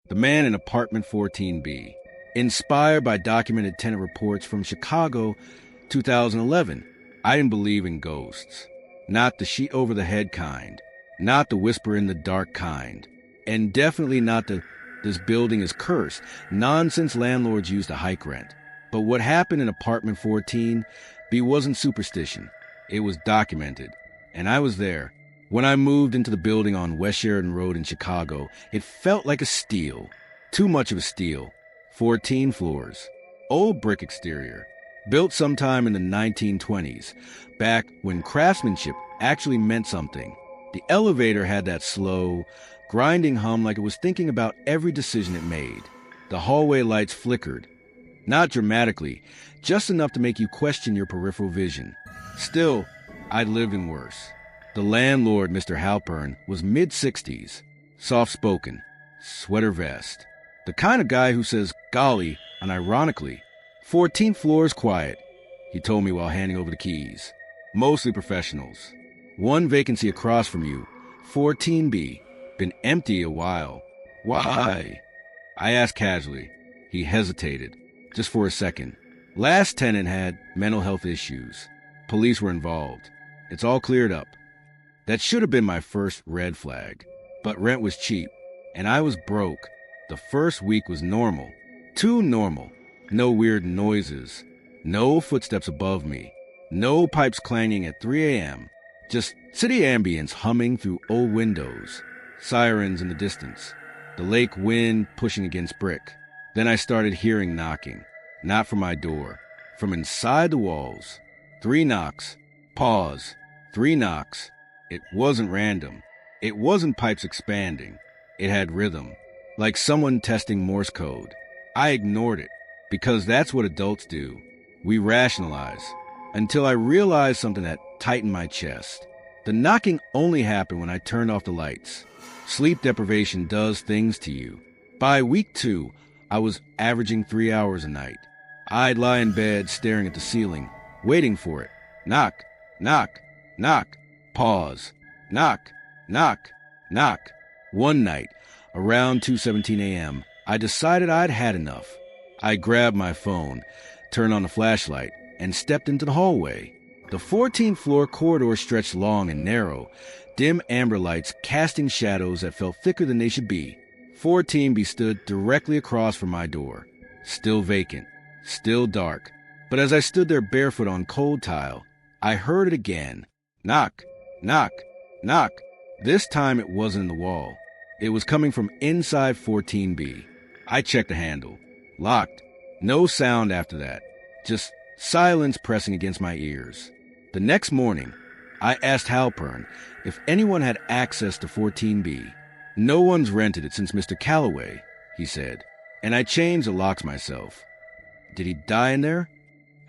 The Man in Apartment 14B. Inspired by documented tenant reports from Chicago, 2011. I didn't believe in ghosts. Not the sheet over the head kind. Not the whisper in the dark kind. And definitely not the "this building is cursed" nonsense landlords use to hike rent. But what happened in Apartment 14B wasn't superstition. It was documented. And I was there. When I moved into the building on West Sheridan Road in Chicago, it felt like a steal. Too much of a steal. 14 floors. Old brick exterior. Built sometime in the 1920s, back when craftsmanship actually meant something. The elevator had that slow, grinding hum like it was thinking about every decision it made. The hallway lights flickered. Not dramatically, just enough to make you question your peripheral vision. Still, I'd lived in worse. The landlord, Mr. Halpern, was mid-60s, soft-spoken, sweater vest. The kind of guy who says golly unironically. 14th floor is quiet, he told me while handing over the keys. Mostly professionals. One vacancy across from you, 14B. Been empty a while. Why? I asked casually. He hesitated, just for a second. Last tenant had mental health issues. Police were involved. It's all cleared up. That should have been my first red flag. But rent was cheap, and I was broke. The first week was normal. Too normal. No weird noises. No footsteps above me. No pipes clanging at 3 a.m. Just city ambience humming through old windows. Sirens in the distance. The lake wind pushing against brick. Then I started hearing knocking. Not from my door. From inside the walls. 3 knocks. Pause. 3 knocks. It wasn't random. It wasn't pipes expanding. It had rhythm. Like someone testing Morse code. I ignored it. Because that's what adults do. We rationalize. Until I realized something that tightened my chest. The knocking only happened when I turned off the lights. Sleep deprivation does things to you. By week 2, I was averaging 3 hours a night. I'd lie in bed staring at the ceiling, waiting for it. Knock, knock, knock. Pause. Knock, knock, knock. One night, around 2:17 a.m., I decided I'd had enough. I grabbed my phone, turned on the flashlight, and stepped into the hallway. The 14th floor corridor stretched long and narrow, dim amber lights casting shadows that felt thicker than they should be. 14B stood directly across from my door. Still vacant, still dark. But as I stood there barefoot on cold tile, I heard it again. Knock, knock, knock. This time it wasn't in the wall. It was coming from inside 14B. I checked the handle. Locked. No sound after that. Just silence pressing against my ears. The next morning, I asked Halpern if anyone had access to 14B. No one's rented it since Mr. Calloway, he said, and I changed the locks myself. Did he die in there?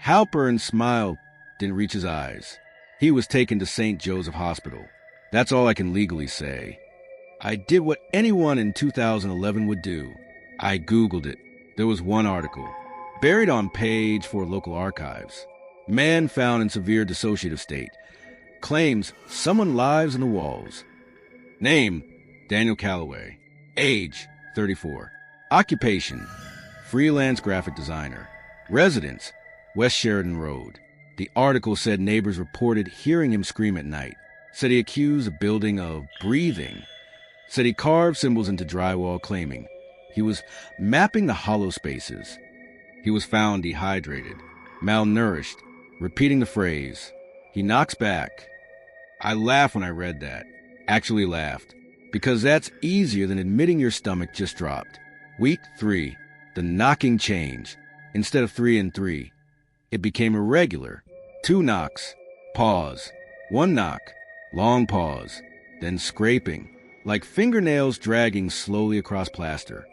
Halpern's smile didn't reach his eyes. He was taken to St. Joseph Hospital. That's all I can legally say. I did what anyone in 2011 would do. I Googled it. There was one article, buried on page 4 local archives. Man found in severe dissociative state. Claims someone lives in the walls. Name, Daniel Calloway. Age, 34. Occupation, freelance graphic designer. Residence, West Sheridan Road. The article said neighbors reported hearing him scream at night. Said he accused the building of breathing. Said he carved symbols into drywall, claiming he was mapping the hollow spaces. He was found dehydrated, malnourished, repeating the phrase, "He knocks back." I laughed when I read that. Actually laughed. Because that's easier than admitting your stomach just dropped. Week 3, the knocking changed. Instead of 3 and 3, it became irregular. 2 knocks. Pause. 1 knock. Long pause. Then scraping. Like fingernails dragging slowly across plaster.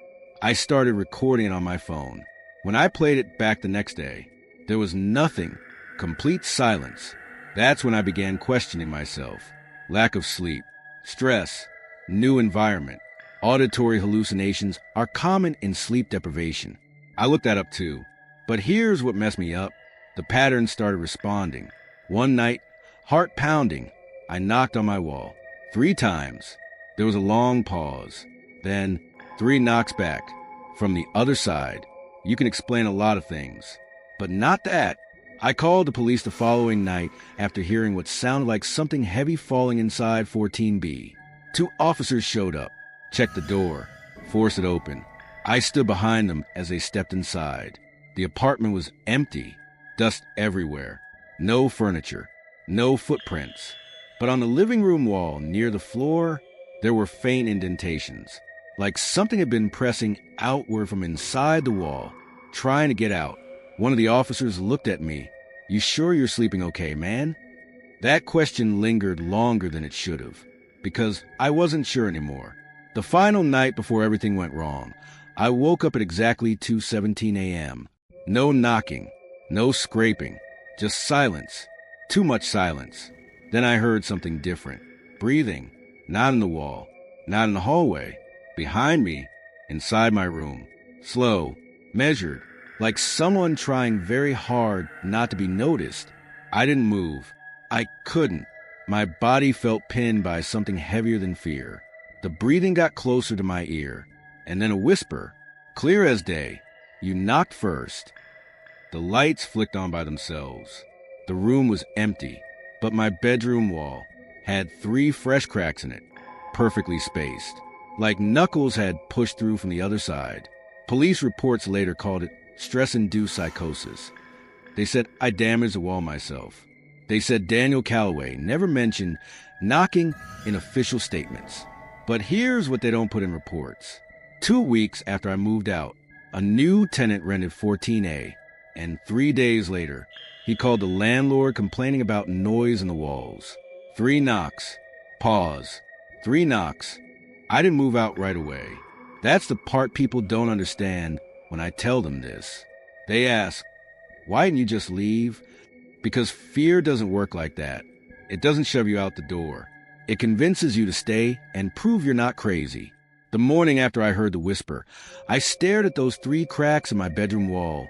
I started recording it on my phone. When I played it back the next day, there was nothing. Complete silence. That's when I began questioning myself. Lack of sleep. Stress. New environment. Auditory hallucinations are common in sleep deprivation. I looked that up too. But here's what messed me up. The pattern started responding. One night, heart pounding, I knocked on my wall. 3 times. There was a long pause. Then, 3 knocks back. From the other side. You can explain a lot of things. But not that. I called the police the following night after hearing what sounded like something heavy falling inside 14B. 2 officers showed up, checked the door, forced it open. I stood behind them as they stepped inside. The apartment was empty, dust everywhere, no furniture, no footprints. But on the living room wall near the floor, there were faint indentations, like something had been pressing outward from inside the wall, trying to get out. One of the officers looked at me. "You sure you're sleeping okay, man?" That question lingered longer than it should have, because I wasn't sure anymore. The final night before everything went wrong, I woke up at exactly 2:17 a.m. No knocking, no scraping, just silence. Too much silence. Then I heard something different. Breathing. Not in the wall. Not in the hallway. Behind me. Inside my room. Slow. Measured. Like someone trying very hard not to be noticed. I didn't move. I couldn't. My body felt pinned by something heavier than fear. The breathing got closer to my ear. And then a whisper. Clear as day. "You knocked first." The lights flicked on by themselves. The room was empty, but my bedroom wall had 3 fresh cracks in it, perfectly spaced, like knuckles had pushed through from the other side. Police reports later called it stress-induced psychosis. They said I damaged the wall myself. They said Daniel Calloway never mentioned knocking in official statements. But here's what they don't put in reports. 2 weeks after I moved out, a new tenant rented 14A, and 3 days later, he called the landlord complaining about noise in the walls. 3 knocks. Pause. 3 knocks. I didn't move out right away. That's the part people don't understand when I tell them this. They ask, "Why didn't you just leave?" Because fear doesn't work like that. It doesn't shove you out the door. It convinces you to stay and prove you're not crazy. The morning after I heard the whisper, I stared at those 3 cracks in my bedroom wall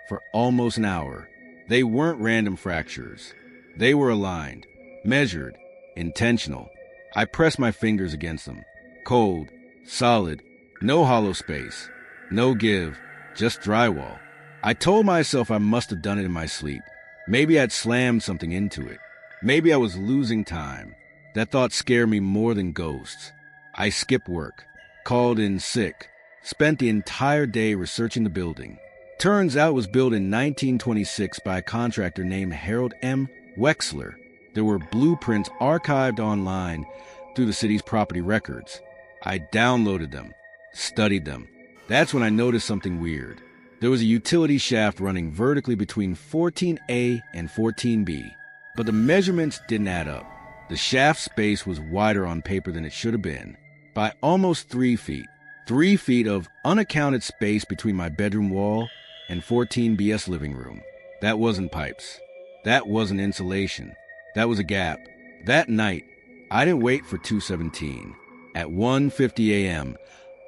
for almost an hour. They weren't random fractures. They were aligned, measured, intentional. I pressed my fingers against them. Cold, solid, no hollow space, no give, just drywall. I told myself I must have done it in my sleep. Maybe I'd slammed something into it. Maybe I was losing time. That thought scared me more than ghosts. I skipped work, called in sick, spent the entire day researching the building. Turns out it was built in 1926 by a contractor named Harold M. Wexler. There were blueprints archived online through the city's property records. I downloaded them, studied them. That's when I noticed something weird. There was a utility shaft running vertically between 14A and 14B, but the measurements didn't add up. The shaft space was wider on paper than it should have been, by almost 3 feet. 3 feet of unaccounted space between my bedroom wall and 14BS living room. That wasn't pipes. That wasn't insulation. That was a gap. That night, I didn't wait for 2:17. At 1:50 a.m.,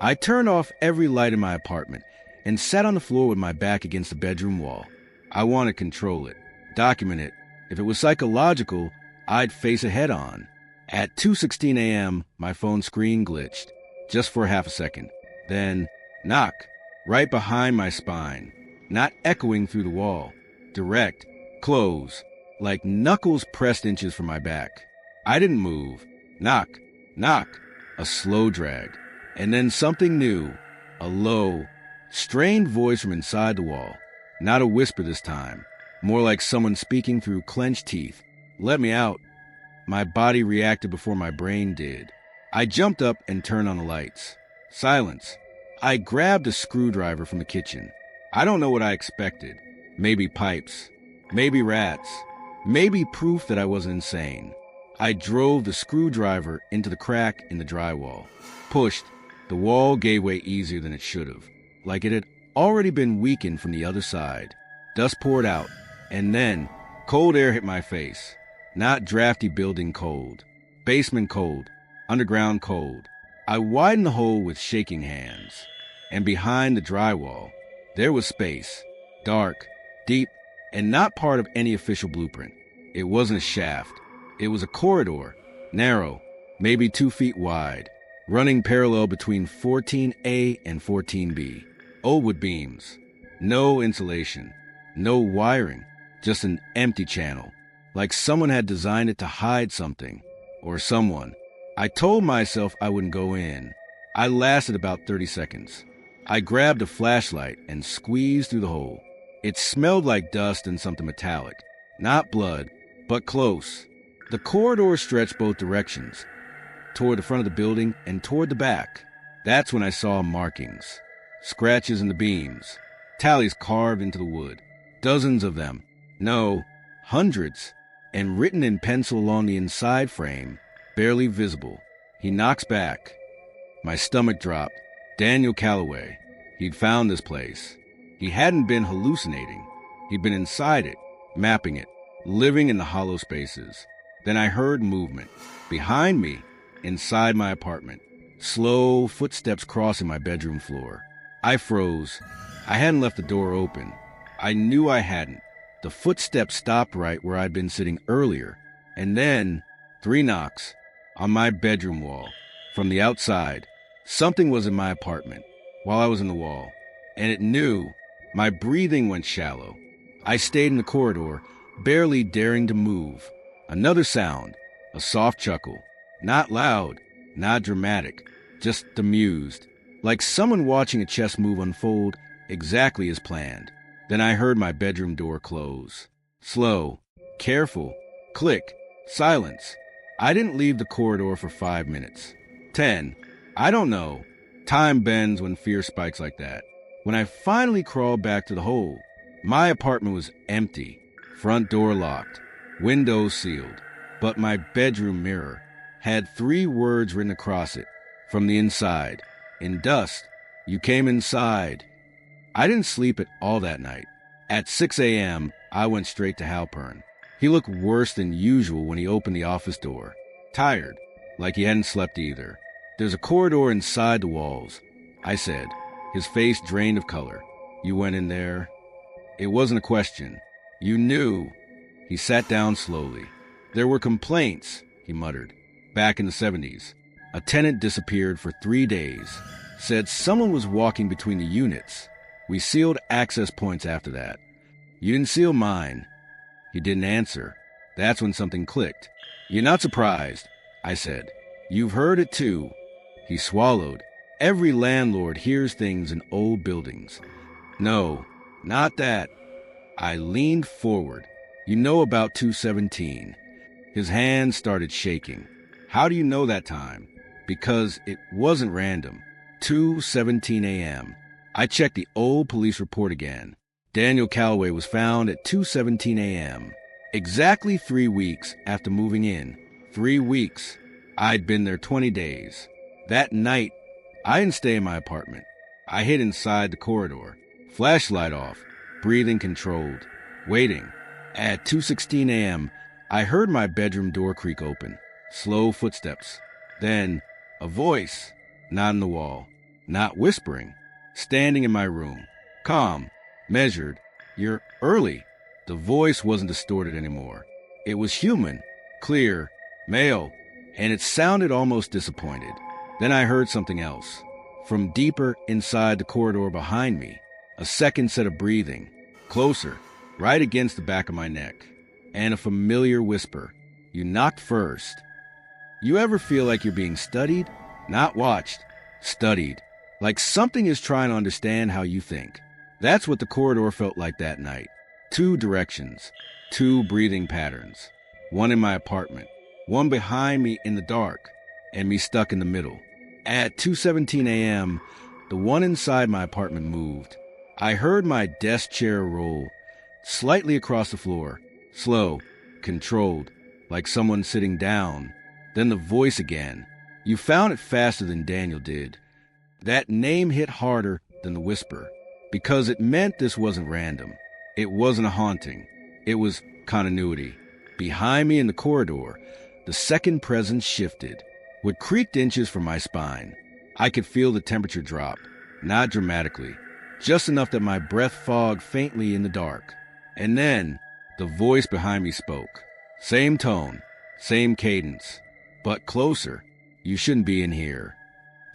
I turned off every light in my apartment and sat on the floor with my back against the bedroom wall. I wanted to control it, document it. If it was psychological, I'd face it head on. At 2:16 a.m., my phone screen glitched, just for half a second. Then, knock, right behind my spine, not echoing through the wall. Direct, close, like knuckles pressed inches from my back. I didn't move. Knock, knock, a slow drag. And then something new, a low, strained voice from inside the wall. Not a whisper this time, more like someone speaking through clenched teeth. "Let me out." My body reacted before my brain did. I jumped up and turned on the lights. Silence. I grabbed a screwdriver from the kitchen. I don't know what I expected. Maybe pipes. Maybe rats. Maybe proof that I wasn't insane. I drove the screwdriver into the crack in the drywall. Pushed. The wall gave way easier than it should have, like it had already been weakened from the other side. Dust poured out, and then cold air hit my face. Not drafty building cold. Basement cold. Underground cold. I widened the hole with shaking hands. And behind the drywall, there was space. Dark, deep, and not part of any official blueprint. It wasn't a shaft. It was a corridor. Narrow, maybe 2 feet wide. running parallel between 14A and 14B. Old wood beams. No insulation. No wiring. Just an empty channel. Like someone had designed it to hide something. Or someone. I told myself I wouldn't go in. I lasted about 30 seconds. I grabbed a flashlight and squeezed through the hole. It smelled like dust and something metallic. Not blood, but close. The corridor stretched both directions, toward the front of the building and toward the back. That's when I saw markings. Scratches in the beams. Tallies carved into the wood. Dozens of them. No, hundreds. And written in pencil along the inside frame, barely visible. He knocks back. My stomach dropped. Daniel Calloway. He'd found this place. He hadn't been hallucinating. He'd been inside it, mapping it, living in the hollow spaces. Then I heard movement. Behind me, inside my apartment. Slow footsteps crossing my bedroom floor. I froze. I hadn't left the door open. I knew I hadn't. The footsteps stopped right where I'd been sitting earlier. And then, 3 knocks on my bedroom wall. From the outside, something was in my apartment while I was in the wall. And it knew. My breathing went shallow. I stayed in the corridor, barely daring to move. Another sound, a soft chuckle. Not loud, not dramatic, just amused. Like someone watching a chess move unfold exactly as planned. Then I heard my bedroom door close. Slow, careful, click, silence. I didn't leave the corridor for 5 minutes. 10. I don't know. Time bends when fear spikes like that. When I finally crawled back to the hole, my apartment was empty. Front door locked. Windows sealed. But my bedroom mirror had 3 words written across it. From the inside. In dust. You came inside. I didn't sleep at all that night. At 6 a.m., I went straight to Halpern. He looked worse than usual when he opened the office door. Tired. Like he hadn't slept either. There's a corridor inside the walls, I said, his face drained of color. You went in there? It wasn't a question. You knew. He sat down slowly. There were complaints, he muttered. Back in the 70s. A tenant disappeared for 3 days. Said someone was walking between the units. We sealed access points after that. You didn't seal mine. He didn't answer. That's when something clicked. You're not surprised, I said. You've heard it too. He swallowed. Every landlord hears things in old buildings. No, not that. I leaned forward. You know about 217. His hand started shaking. How do you know that time? Because it wasn't random. 2:17 a.m. I checked the old police report again. Daniel Calloway was found at 2:17 a.m. Exactly 3 weeks after moving in. 3 weeks. I'd been there 20 days. That night, I didn't stay in my apartment. I hid inside the corridor. Flashlight off. Breathing controlled. Waiting. At 2:16 a.m., I heard my bedroom door creak open. Slow footsteps. Then, a voice. Not in the wall. Not whispering. Standing in my room. Calm. Measured. You're early. The voice wasn't distorted anymore. It was human. Clear. Male. And it sounded almost disappointed. Then I heard something else. From deeper inside the corridor behind me. A second set of breathing. Closer. Right against the back of my neck. And a familiar whisper. You knocked first. You ever feel like you're being studied? Not watched. Studied. Like something is trying to understand how you think. That's what the corridor felt like that night. 2 directions. 2 breathing patterns. One in my apartment. One behind me in the dark. And me stuck in the middle. At 2:17 a.m., the one inside my apartment moved. I heard my desk chair roll. Slightly across the floor. Slow. Controlled. Like someone sitting down. Then the voice again. You found it faster than Daniel did. That name hit harder than the whisper. Because it meant this wasn't random. It wasn't a haunting. It was continuity. Behind me in the corridor, the second presence shifted. What creaked inches from my spine. I could feel the temperature drop. Not dramatically. Just enough that my breath fogged faintly in the dark. And then, the voice behind me spoke. Same tone. Same cadence. But closer. You shouldn't be in here.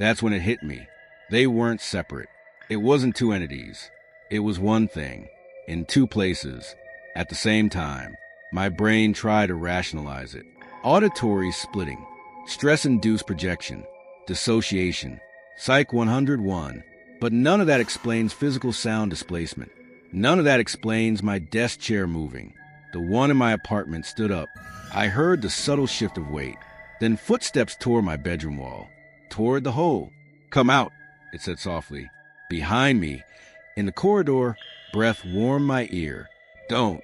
That's when it hit me. They weren't separate. It wasn't two entities. It was one thing, in two places, at the same time. My brain tried to rationalize it. Auditory splitting, stress-induced projection, dissociation, Psych 101. But none of that explains physical sound displacement. None of that explains my desk chair moving. The one in my apartment stood up. I heard the subtle shift of weight. Then footsteps toward my bedroom wall. Toward the hole. "Come out," it said softly. Behind me, in the corridor, breath warmed my ear. "Don't."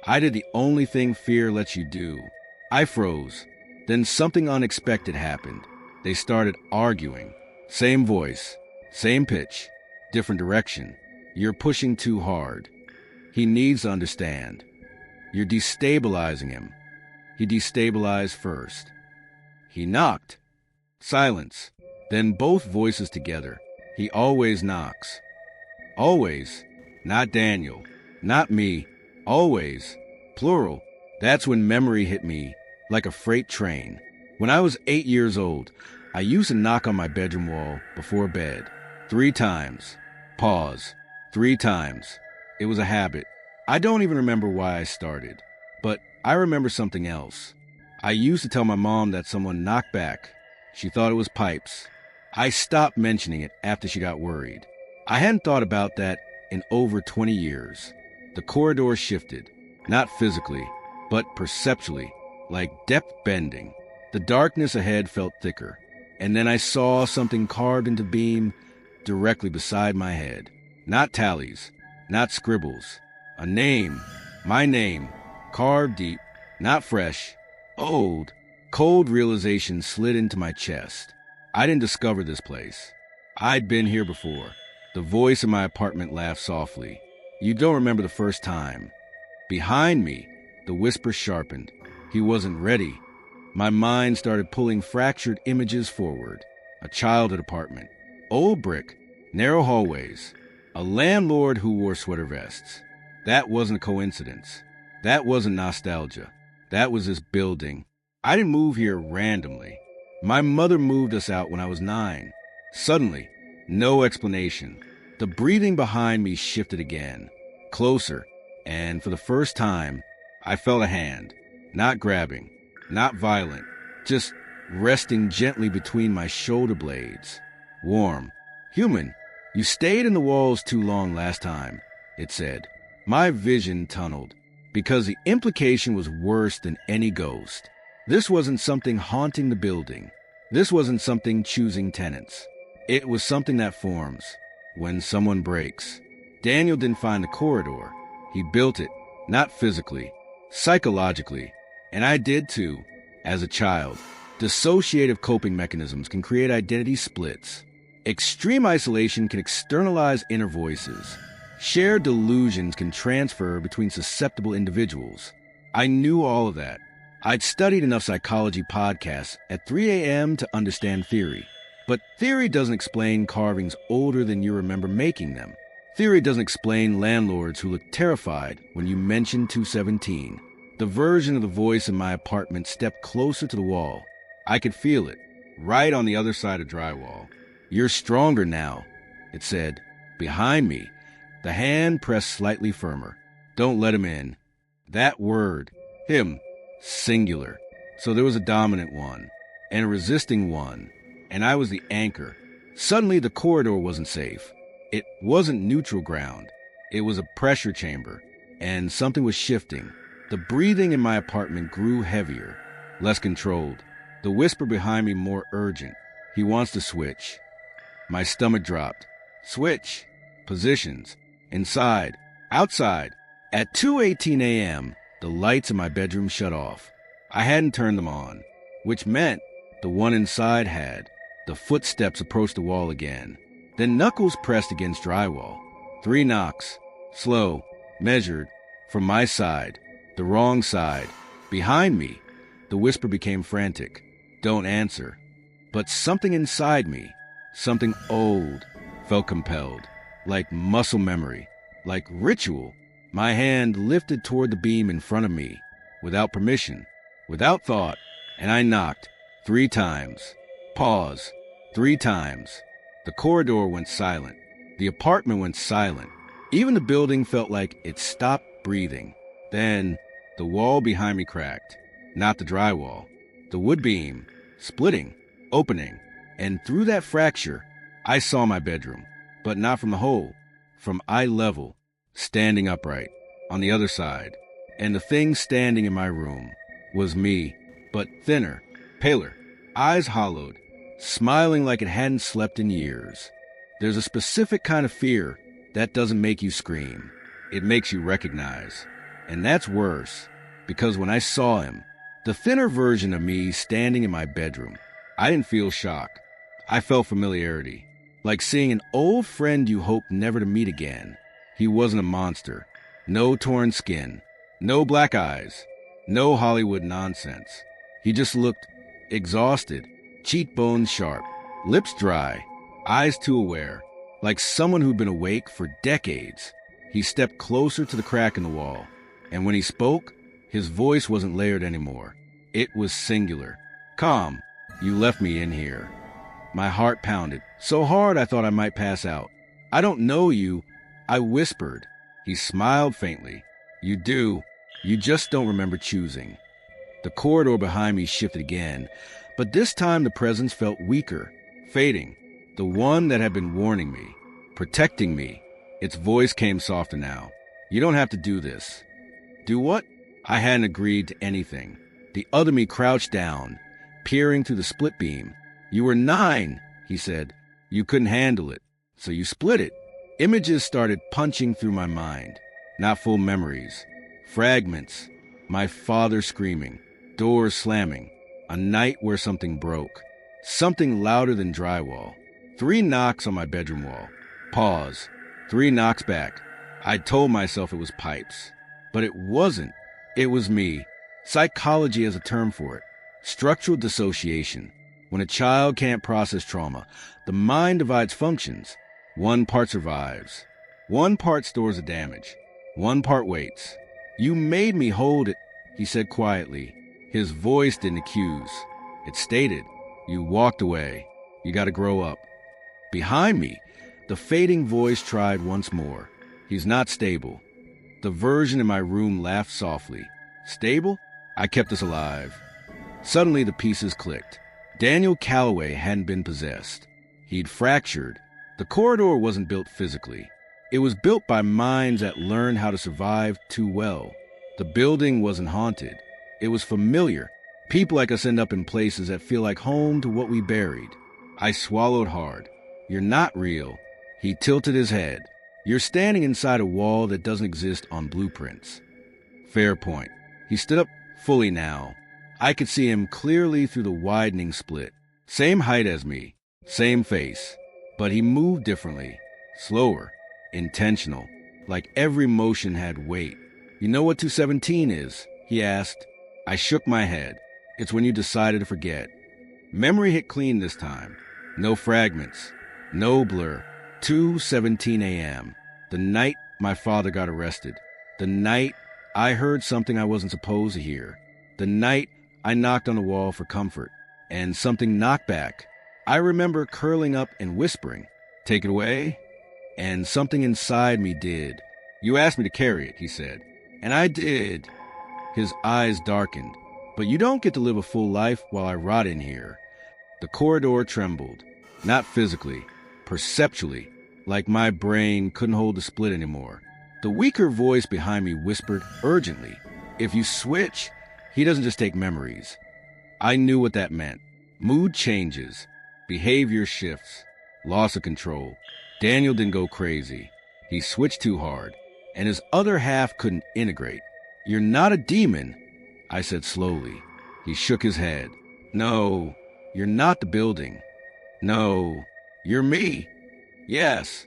I did the only thing fear lets you do. I froze. Then something unexpected happened. They started arguing. Same voice, same pitch, different direction. "You're pushing too hard. He needs to understand. You're destabilizing him." He destabilized first. He knocked. Silence. Then both voices together. "He always knocks." Always. Not Daniel. Not me. Always. Plural. That's when memory hit me, like a freight train. When I was 8 years old, I used to knock on my bedroom wall before bed. 3 times. Pause. 3 times. It was a habit. I don't even remember why I started. But I remember something else. I used to tell my mom that someone knocked back. She thought it was pipes. I stopped mentioning it after she got worried. I hadn't thought about that in over 20 years. The corridor shifted, not physically, but perceptually, like depth bending. The darkness ahead felt thicker, and then I saw something carved into beam directly beside my head. Not tallies, not scribbles. A name, my name, carved deep, not fresh, old. Cold realization slid into my chest. I didn't discover this place. I'd been here before. The voice in my apartment laughed softly. "You don't remember the first time." Behind me, the whisper sharpened. He wasn't ready. My mind started pulling fractured images forward. A childhood apartment. Old brick. Narrow hallways. A landlord who wore sweater vests. That wasn't a coincidence. That wasn't nostalgia. That was this building. I didn't move here randomly. My mother moved us out when I was 9. Suddenly, no explanation. The breathing behind me shifted again. Closer. And for the first time, I felt a hand. Not grabbing. Not violent. Just resting gently between my shoulder blades. Warm. "Human, you stayed in the walls too long last time," it said. My vision tunneled, because the implication was worse than any ghost. This wasn't something haunting the building. This wasn't something choosing tenants. It was something that forms when someone breaks. Daniel didn't find the corridor. He built it, not physically, psychologically. And I did too, as a child. Dissociative coping mechanisms can create identity splits. Extreme isolation can externalize inner voices. Shared delusions can transfer between susceptible individuals. I knew all of that. I'd studied enough psychology podcasts at 3 a.m. to understand theory. But theory doesn't explain carvings older than you remember making them. Theory doesn't explain landlords who look terrified when you mention 217. The version of the voice in my apartment stepped closer to the wall. I could feel it, right on the other side of drywall. "You're stronger now," it said. Behind me, the hand pressed slightly firmer. "Don't let him in." That word, him, singular. So there was a dominant one, and a resisting one, and I was the anchor. Suddenly the corridor wasn't safe. It wasn't neutral ground. It was a pressure chamber, and something was shifting. The breathing in my apartment grew heavier, less controlled. The whisper behind me more urgent. "He wants to switch." My stomach dropped. Switch. Positions. Inside. Outside. At 2:18 a.m., the lights in my bedroom shut off. I hadn't turned them on, which meant the one inside had. The footsteps approached the wall again. Then knuckles pressed against drywall. 3 knocks. Slow. Measured. From my side. The wrong side. Behind me. The whisper became frantic. "Don't answer." But something inside me, something old, felt compelled. Like muscle memory. Like ritual. My hand lifted toward the beam in front of me. Without permission. Without thought. And I knocked. 3 times. Pause. 3 times. The corridor went silent. The apartment went silent. Even the building felt like it stopped breathing. Then, the wall behind me cracked. Not the drywall. The wood beam, splitting, opening. And through that fracture, I saw my bedroom. But not from the hole. From eye level, standing upright, on the other side. And the thing standing in my room was me, but thinner, paler, eyes hollowed, smiling like it hadn't slept in years. There's a specific kind of fear that doesn't make you scream. It makes you recognize. And that's worse, because when I saw him, the thinner version of me standing in my bedroom, I didn't feel shock. I felt familiarity, like seeing an old friend you hoped never to meet again. He wasn't a monster. No torn skin. No black eyes. No Hollywood nonsense. He just looked exhausted, cheekbones sharp, lips dry, eyes too aware, like someone who'd been awake for decades. He stepped closer to the crack in the wall, and when he spoke, his voice wasn't layered anymore. It was singular. "Calm, you left me in here." My heart pounded, so hard I thought I might pass out. "I don't know you," I whispered. He smiled faintly. "You do. You just don't remember choosing." The corridor behind me shifted again, but this time the presence felt weaker, fading. The one that had been warning me, protecting me. Its voice came softer now. "You don't have to do this." "Do what?" I hadn't agreed to anything. The other me crouched down, peering through the split beam. "You were 9, he said. "You couldn't handle it, so you split it." Images started punching through my mind. Not full memories. Fragments. My father screaming. Doors slamming. A night where something broke. Something louder than drywall. 3 knocks on my bedroom wall. Pause. 3 knocks back. I told myself it was pipes. But it wasn't. It was me. Psychology has a term for it. Structural dissociation. When a child can't process trauma, the mind divides functions. One part survives. One part stores the damage. One part waits. "You made me hold it," he said quietly. His voice didn't accuse. It stated, "You walked away. You gotta grow up." Behind me, the fading voice tried once more. "He's not stable." The version in my room laughed softly. "Stable? I kept us alive." Suddenly the pieces clicked. Daniel Calloway hadn't been possessed. He'd fractured. The corridor wasn't built physically. It was built by minds that learned how to survive too well. The building wasn't haunted. It was familiar. People like us end up in places that feel like home to what we buried. I swallowed hard. "You're not real." He tilted his head. "You're standing inside a wall that doesn't exist on blueprints." Fair point. He stood up fully now. I could see him clearly through the widening split. Same height as me. Same face. But he moved differently. Slower. Intentional. Like every motion had weight. "You know what 217 is?" he asked. I shook my head. "It's when you decided to forget." Memory hit clean this time. No fragments. No blur. 2:17 a.m. The night my father got arrested. The night I heard something I wasn't supposed to hear. The night I knocked on the wall for comfort. And something knocked back. I remember curling up and whispering, "Take it away?" And something inside me did. "You asked me to carry it," he said. "And I did." His eyes darkened. "But you don't get to live a full life while I rot in here." The corridor trembled. Not physically, perceptually, like my brain couldn't hold the split anymore. The weaker voice behind me whispered urgently, "If you switch, he doesn't just take memories." I knew what that meant. Mood changes. Behavior shifts. Loss of control. Daniel didn't go crazy. He switched too hard, and his other half couldn't integrate. "You're not a demon," I said slowly. He shook his head. "No, you're not the building. No, you're me." "Yes."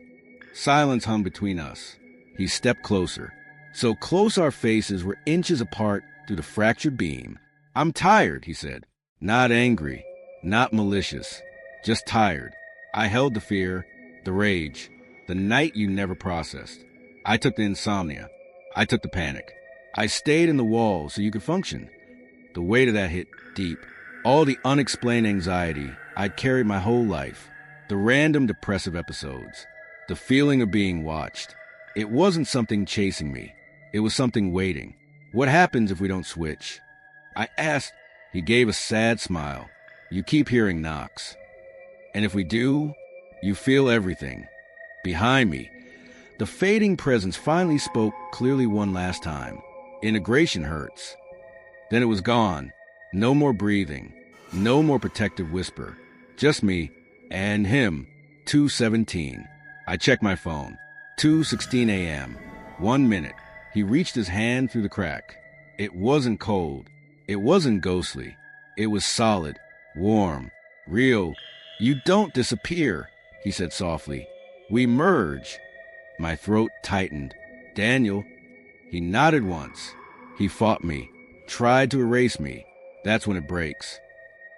Silence hung between us. He stepped closer. So close our faces were inches apart through the fractured beam. "I'm tired," he said. Not angry, not malicious, just tired. I held the fear, the rage, the night you never processed. I took the insomnia. I took the panic. I stayed in the wall so you could function. The weight of that hit deep. All the unexplained anxiety I'd carried my whole life, the random depressive episodes, the feeling of being watched. It wasn't something chasing me. It was something waiting. What happens if we don't switch? I asked. He gave a sad smile. You keep hearing knocks. And if we do, you feel everything. Behind me, the fading presence finally spoke clearly one last time. Integration hurts. Then it was gone. No more breathing. No more protective whisper. Just me and him. 2:17. I checked my phone. 2:16 a.m. 1 minute. He reached his hand through the crack. It wasn't cold. It wasn't ghostly. It was solid, warm, real. You don't disappear, he said softly. We merge. My throat tightened. Daniel. He nodded once. He fought me, tried to erase me. That's when it breaks.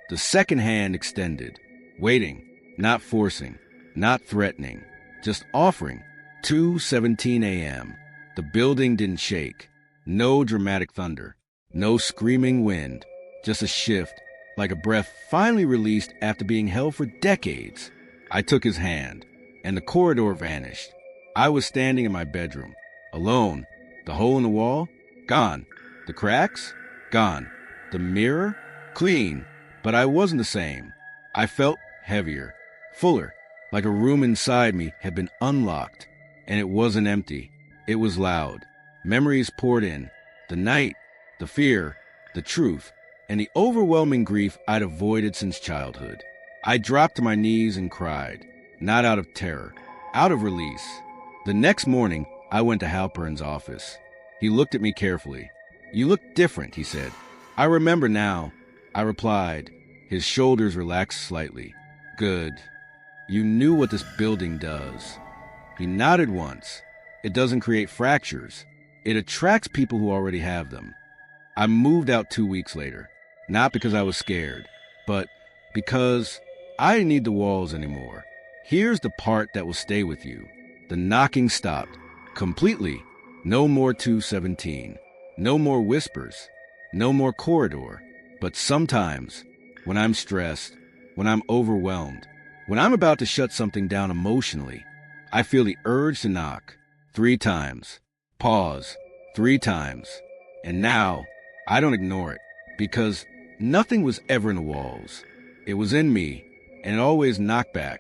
The second hand extended, waiting, not forcing, not threatening, just offering. 2:17 a.m. The building didn't shake. No dramatic thunder. No screaming wind. Just a shift, like a breath finally released after being held for decades. I took his hand, and the corridor vanished. I was standing in my bedroom, alone. The hole in the wall? Gone. The cracks? Gone. The mirror? Clean. But I wasn't the same. I felt heavier, fuller, like a room inside me had been unlocked. And it wasn't empty. It was loud. Memories poured in. The night, the fear, the truth, and the overwhelming grief I'd avoided since childhood. I dropped to my knees and cried, not out of terror, out of release. The next morning, I went to Halpern's office. He looked at me carefully. You look different, he said. I remember now. I replied. His shoulders relaxed slightly. Good. You knew what this building does. He nodded once. It doesn't create fractures. It attracts people who already have them. I moved out 2 weeks later, not because I was scared, but because I didn't need the walls anymore. Here's the part that will stay with you. The knocking stopped. Completely. No more 2:17. No more whispers. No more corridor. But sometimes, when I'm stressed, when I'm overwhelmed, when I'm about to shut something down emotionally, I feel the urge to knock 3 times. Pause 3 times. And now, I don't ignore it, because nothing was ever in the walls. It was in me, and it always knocked back.